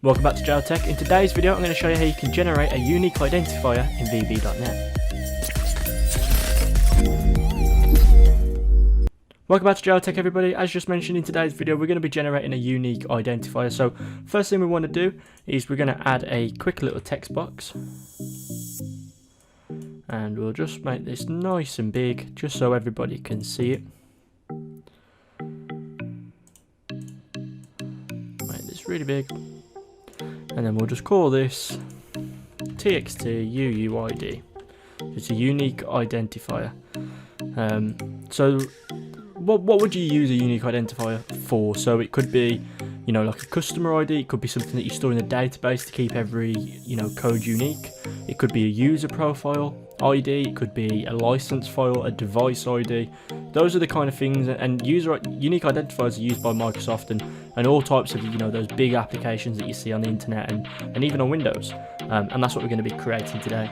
Welcome back to Tech. In today's video I'm going to show you how you can generate a unique identifier in vb.net. Welcome back to Tech, everybody. As just mentioned in today's video, we're going to be generating a unique identifier. So first thing we want to do is we're going to add a quick little text box. And we'll just make this nice and big just so everybody can see it. Make this really big. And then we'll just call this txt_uuid. It's a unique identifier. So what would you use a unique identifier for? So it could be, like a customer ID. It could be something that you store in a database to keep every, code unique. It could be a user profile ID. It could be a license file, a device ID. Those are the kind of things, and unique identifiers are used by Microsoft and all types of, those big applications that you see on the internet and even on Windows. And that's what we're going to be creating today.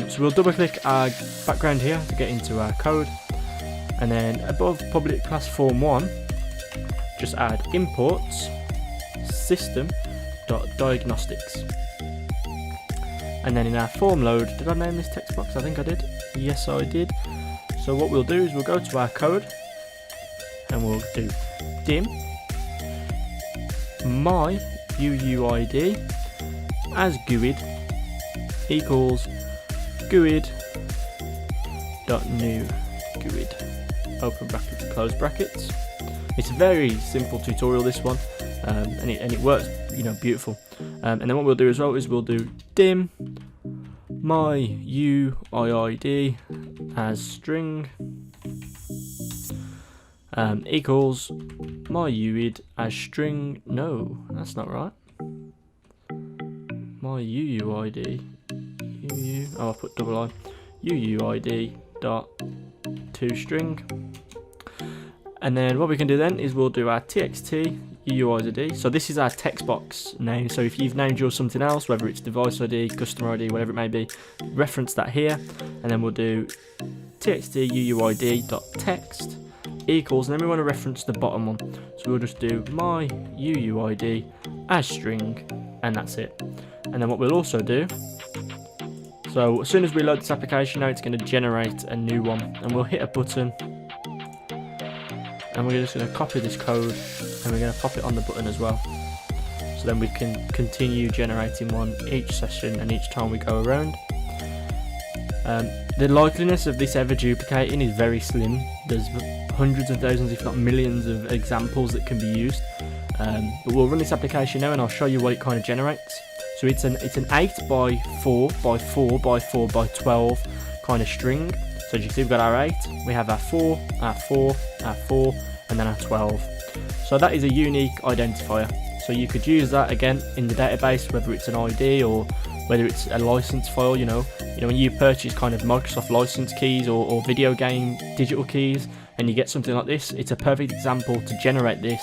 So we'll double click our background here to get into our code. And then above public class form 1, just add imports system.diagnostics. And then in our form load, did I name this text box? I think I did. Yes, I did. So what we'll do is we'll go to our code and we'll do dim my UUID as GUID equals GUID.new GUID. Open brackets, close brackets. It's a very simple tutorial, this one, and it works, beautiful. And then what we'll do as well is we'll do dim my UID as string equals my UID as string. No, that's not right. My UUID I put double I UUID dot to string. And then what we can do then is we'll do our txt UUID. So this is our text box name. So if you've named yours something else, whether it's device ID, customer ID, whatever it may be, reference that here. And then we'll do txt UUID.text equals, and then we want to reference the bottom one. So we'll just do my UUID as string, and that's it. And then what we'll also do, so as soon as we load this application now, it's going to generate a new one, and we'll hit a button. And we're just going to copy this code and we're going to pop it on the button as well. So then we can continue generating one each session and each time we go around. The likeliness of this ever duplicating is very slim. There's hundreds and thousands, if not millions, of examples that can be used. But we'll run this application now and I'll show you what it kind of generates. So it's an 8 by 4 by 4 by 4 by 12 kind of string. So as you can see, we've got our 8, we have our 4, our 4, our 4, and then our 12. So that is a unique identifier. So you could use that again in the database, whether it's an ID or whether it's a license file. When you purchase kind of Microsoft license keys or video game digital keys, and you get something like this, it's a perfect example to generate this,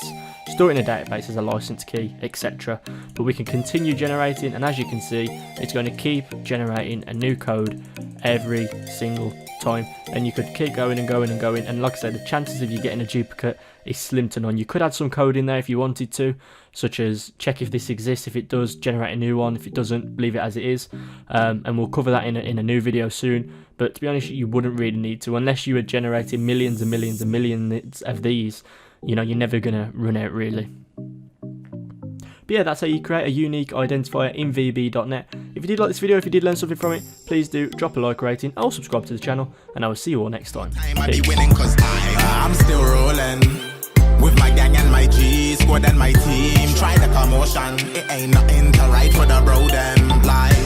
store it in a database as a license key, etc. But we can continue generating, and as you can see, it's going to keep generating a new code every single time, and you could keep going and going and going, and like I said, the chances of you getting a duplicate is slim to none. You could add some code in there if you wanted to, such as check if this exists. If it does, generate a new one. If it doesn't, leave it as it is, and we'll cover that in a new video soon. But to be honest, you wouldn't really need to, unless you were generating millions and millions and millions of these. You're never gonna run out, really. But yeah, that's how you create a unique identifier in vb.net. If you did like this video, if you did learn something from it, please do drop a like rating or subscribe to the channel, and I will see you all next time. I'm still rolling with my gang and my G squad and my team. Try the commotion, it ain't nothing to write for the bro them. Like